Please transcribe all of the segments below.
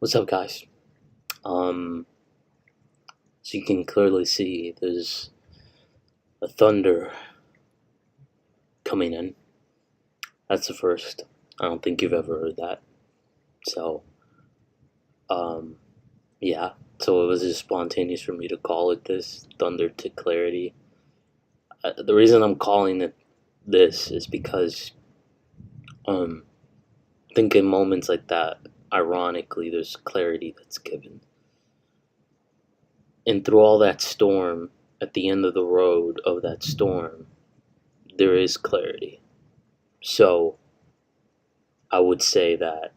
What's up, guys? So you can clearly see there's a thunder coming in. That's the first. I don't think you've ever heard that. So, um, yeah. So it was just spontaneous for me to call it this thunder to clarity. The reason I'm calling it this is because, um, I think in moments like that, ironically, there's clarity that's given. And through all that storm, at the end of the road of that storm, there is clarity. So I would say that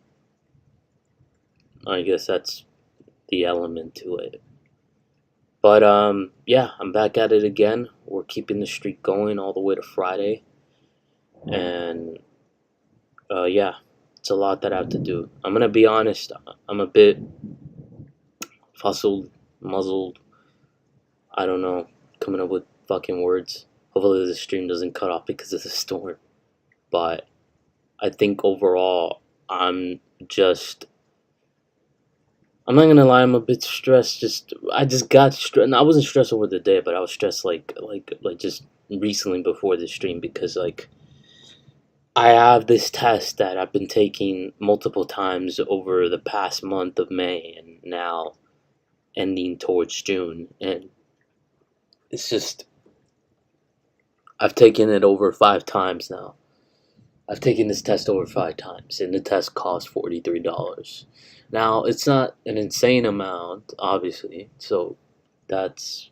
I guess that's the element to it. But yeah, I'm back at it again. We're keeping the streak going all the way to Friday, and yeah, it's a lot that I have to do. I'm gonna be honest. I'm a bit fuzzled, muzzled. I don't know, coming up with fucking words. Hopefully the stream doesn't cut off because of the storm. But I think overall, I'm just I'm not gonna lie, I'm a bit stressed. I just got stressed. I wasn't stressed over the day, but I was stressed like just recently before the stream because I have this test that I've been taking multiple times over the past month of May and now ending towards June, and it's just I've taken it over 5 times now. I've taken this test over 5 times, and the test cost $43. Now, it's not an insane amount, obviously, so that's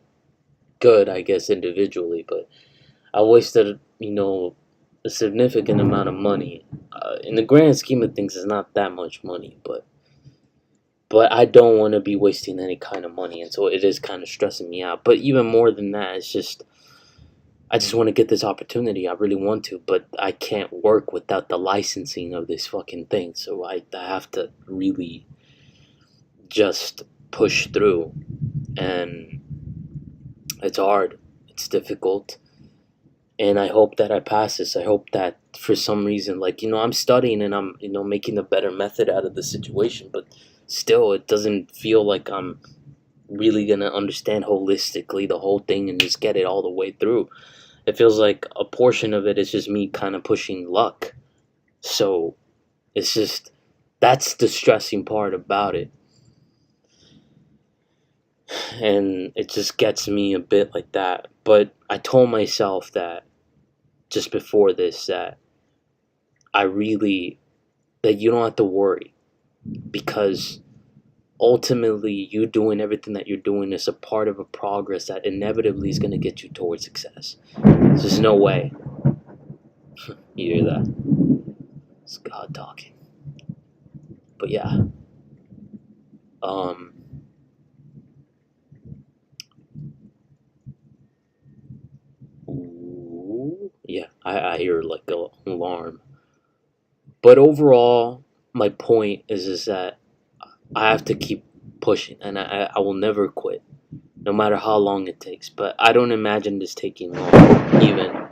good, I guess, individually, but I wasted, a significant amount of money. In the grand scheme of things, it's not that much money, but I don't want to be wasting any kind of money, and so it is kind of stressing me out. But even more than that, I just want to get this opportunity. I really want to, but I can't work without the licensing of this fucking thing. So I have to really just push through. And it's hard. It's difficult. And I hope that I pass this. I hope that for some reason, I'm studying and I'm, making a better method out of the situation. But still, it doesn't feel like I'm really going to understand holistically the whole thing and just get it all the way through. It feels like a portion of it is just me kind of pushing luck. So it's just, that's the stressing part about it. And it just gets me a bit like that. But I told myself that just before this that that you don't have to worry because ultimately you doing everything that you're doing is a part of a progress that inevitably is going to get you towards success. There's no way. You hear that? It's God talking. But yeah. Ooh, yeah, I hear like an alarm. But overall, my point is that I have to keep pushing and I will never quit. No matter how long it takes. But I don't imagine this taking long, even.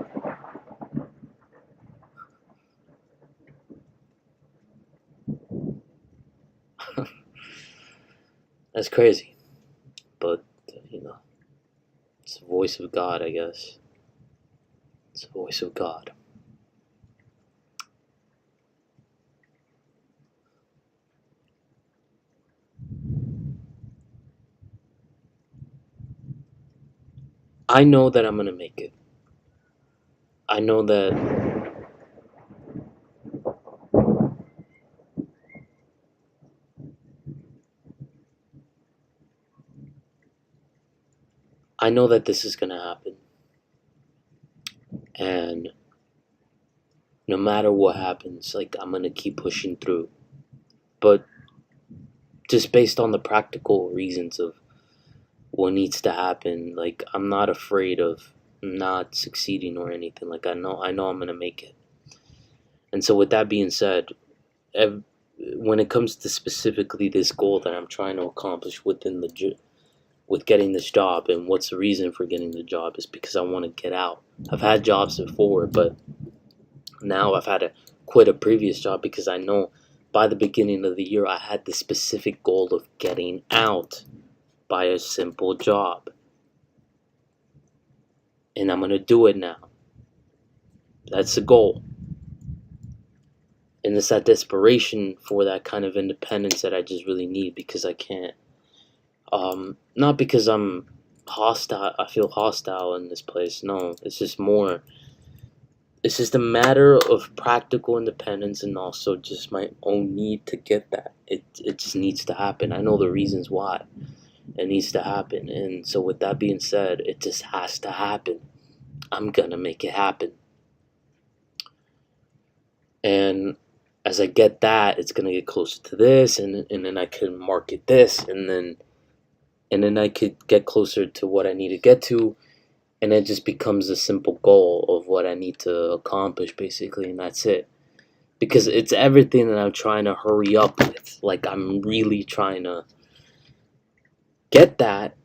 That's crazy. But, it's the voice of God, I guess. It's the voice of God. I know that I'm going to make it. I know that this is going to happen. And no matter what happens, I'm going to keep pushing through. But just based on the practical reasons of what needs to happen, I'm not afraid of not succeeding or anything. I know I'm gonna make it. And so with that being said, when it comes to specifically this goal that I'm trying to accomplish with getting this job, and what's the reason for getting the job is because I want to get out. I've had jobs before, but now I've had to quit a previous job because I know by the beginning of the year, I had the specific goal of getting out by a simple job. And I'm going to do it now. That's the goal. And it's that desperation for that kind of independence that I just really need, because I can't. Not because I'm hostile. I feel hostile in this place. No, it's just more. It's just a matter of practical independence, and also just my own need to get that. It just needs to happen. I know the reasons why it needs to happen, and so with that being said, it just has to happen. I'm gonna make it happen. And as I get that, it's gonna get closer to this, and then I can market this, and then I could get closer to what I need to get to, and it just becomes a simple goal of what I need to accomplish, basically, and that's it. Because it's everything that I'm trying to hurry up with. Like, I'm really trying to get that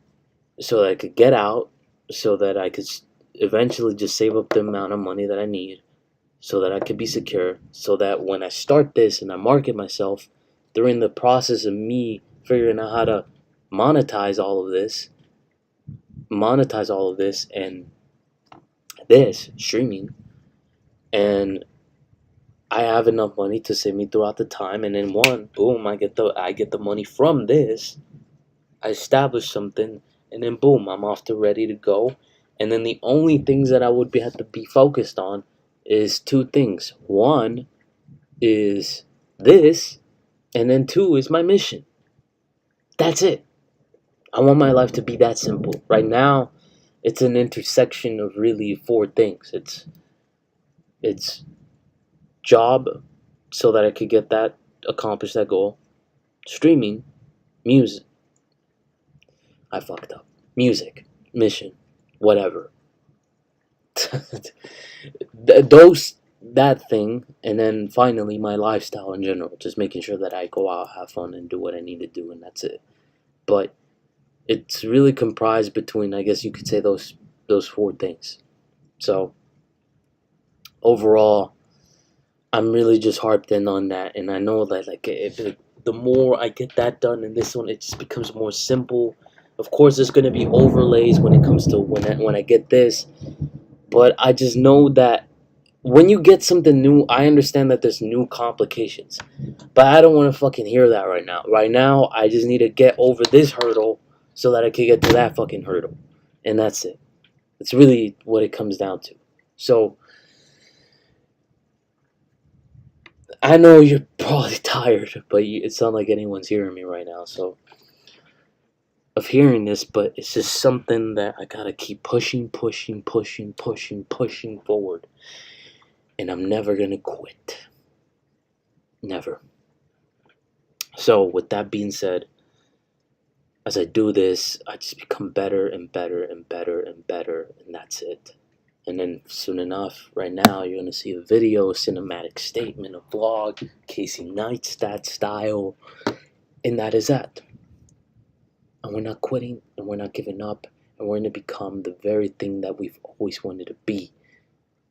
so that I could get out, so that I could eventually just save up the amount of money that I need, so that I could be secure, so that when I start this and I market myself, during the process of me figuring out how to monetize all of this, and this streaming, and I have enough money to save me throughout the time, and then boom, I get the money from this. I establish something, and then boom, I'm off to ready to go. And then the only things that I would have to be focused on is two things. One is this, and then two is my mission. That's it. I want my life to be that simple. Right now, it's an intersection of really four things. It's job, so that I could get that, accomplish that goal. Streaming, music. I fucked up. Music, mission, whatever. That thing, and then finally my lifestyle in general. Just making sure that I go out, have fun, and do what I need to do, and that's it. But it's really comprised between, I guess you could say, those four things. So overall, I'm really just harped in on that, and I know that like if the more I get that done, and this one, it just becomes more simple. Of course, there's gonna be overlays when it comes to when I get this, but I just know that when you get something new, I understand that there's new complications, but I don't want to fucking hear that right now. Right now, I just need to get over this hurdle so that I can get to that fucking hurdle, and that's it. It's really what it comes down to. So I know you're probably tired, but it sounds like anyone's hearing me right now. So of hearing this, but it's just something that I gotta keep pushing forward, and I'm never gonna quit. Never. So with that being said, as I do this, I just become better and better and better and better, and that's it. And then soon enough, right now, you're gonna see a video, a cinematic statement, a vlog, Casey Neistat style, and that is that. And we're not quitting, and we're not giving up, and we're gonna become the very thing that we've always wanted to be.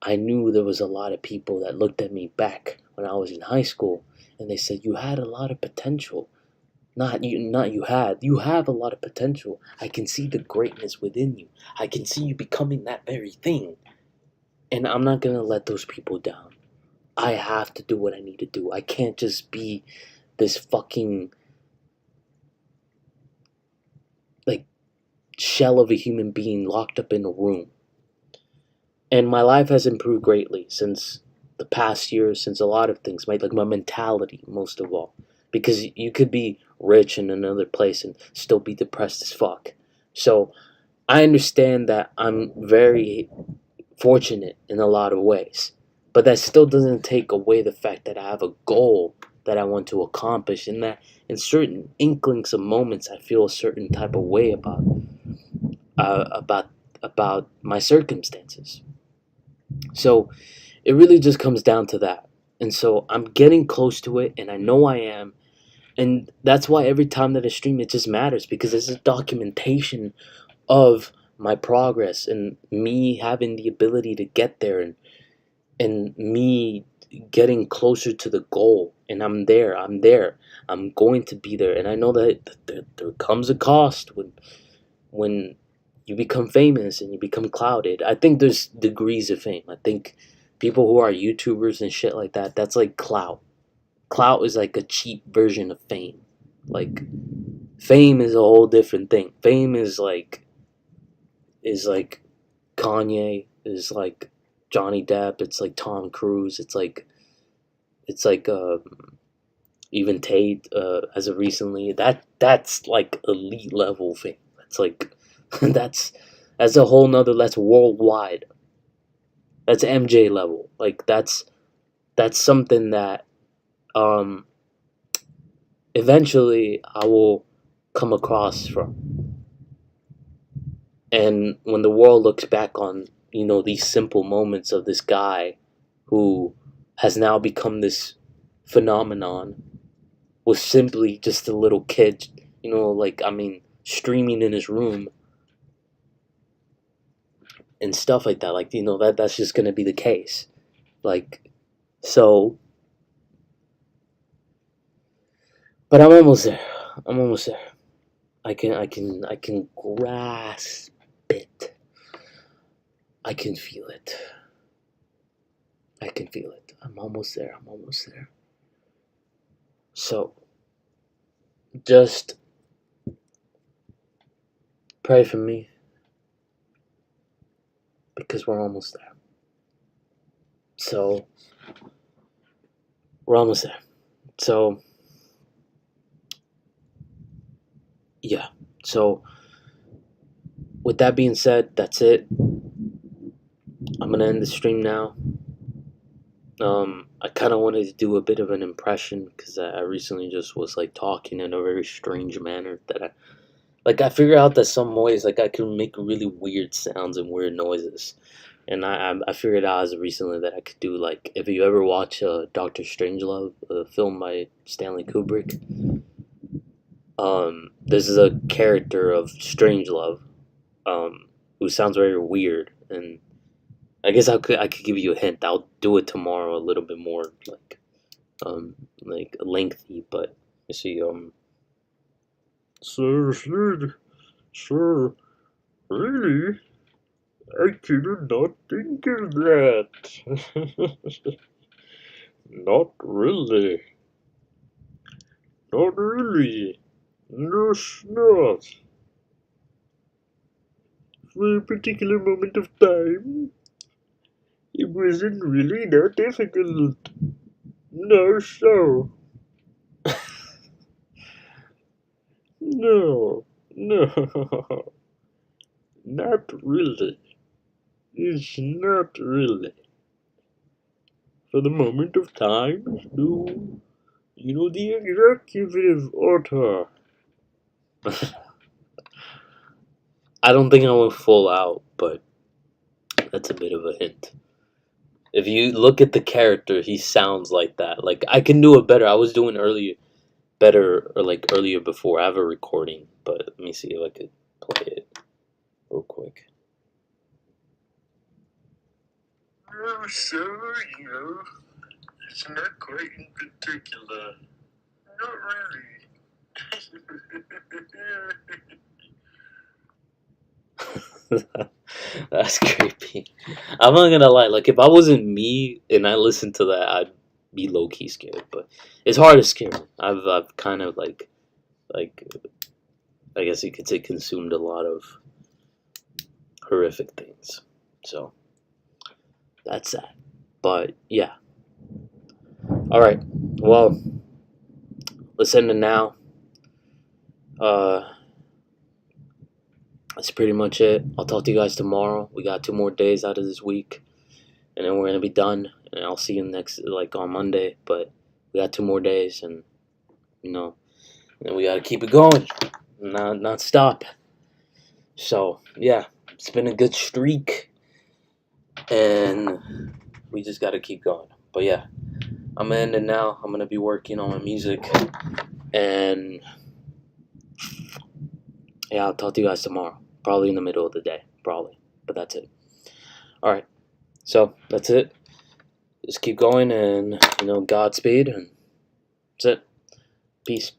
I knew there was a lot of people that looked at me back when I was in high school, and they said, "You had a lot of potential." You have a lot of potential. I can see the greatness within you. I can see you becoming that very thing. And I'm not gonna let those people down. I have to do what I need to do. I can't just be this fucking like shell of a human being locked up in a room. And my life has improved greatly since the past year, since a lot of things, my mentality most of all. Because you could be rich in another place and still be depressed as fuck. So I understand that I'm very fortunate in a lot of ways. But that still doesn't take away the fact that I have a goal that I want to accomplish, and that in certain inklings of moments I feel a certain type of way uh, about about my circumstances. So it really just comes down to that. And so I'm getting close to it, and I know I am. And that's why every time that I stream, it just matters, because it's a documentation of my progress and me having the ability to get there, and me getting closer to the goal, and I'm going to be there, and I know that there comes a cost when you become famous and you become clouded. I think there's degrees of fame. I think people who are YouTubers and shit like that, that's like clout. Clout is like a cheap version of fame. Like fame is a whole different thing. Fame is like Kanye, is like Johnny Depp, it's like Tom Cruise, it's like even Tate, as of recently. That's like elite level fame. That's like that's that's a whole nother. That's worldwide. That's MJ level. Like that's something that um eventually I will come across from. And when the world looks back on, these simple moments of this guy who has now become this phenomenon, was simply just a little kid, like, I mean, streaming in his room and stuff like that. Like, that's just gonna be the case. Like, so, but I'm almost there. I'm almost there. I can grasp it. I can feel it. I can feel it. I'm almost there. I'm almost there. So, just pray for me because we're almost there. So, we're almost there. So, yeah. So, with that being said, that's it. I'm gonna end the stream now. I kind of wanted to do a bit of an impression because I recently just was like talking in a very strange manner that I figured out that some ways like I can make really weird sounds and weird noises, and I figured out as recently that I could do, like, if you ever watch Doctor Strangelove, a film by Stanley Kubrick. This is a character of Strangelove, who sounds very weird, and I guess I could give you a hint. I'll do it tomorrow a little bit more um like lengthy, but you see, sir, really, I did not think of that. Not really, not really. No, not for a particular moment of time. It wasn't really that difficult. No, so. No, no, not really. It's not really. For the moment of time, no. The executive order. I don't think I went full out, but that's a bit of a hint. If you look at the character, he sounds like that. Like, I can do it better. I was doing earlier better, or like earlier before. I have a recording, but let me see if I could play it real quick. Oh, so, it's not quite in particular. Not really. That's creepy. I'm not gonna lie. Like, if I wasn't me and I listened to that, I'd be low key scared. But it's hard to scare me. I've kind of like I guess you could say consumed a lot of horrific things. So that's that. But yeah. All right. Well, let's end it now. Uh, that's pretty much it. I'll talk to you guys tomorrow. We got 2 more days out of this week, and then we're gonna be done. And I'll see you next, like, on Monday. But we got 2 more days, and you know, and we gotta keep it going, not stop. So yeah, it's been a good streak, and we just gotta keep going. But yeah, I'm gonna end it now. I'm gonna be working on my music, and yeah, I'll talk to you guys tomorrow. Probably in the middle of the day, probably. But that's it. All right. So that's it. just keep going and Godspeed, and that's it. Peace.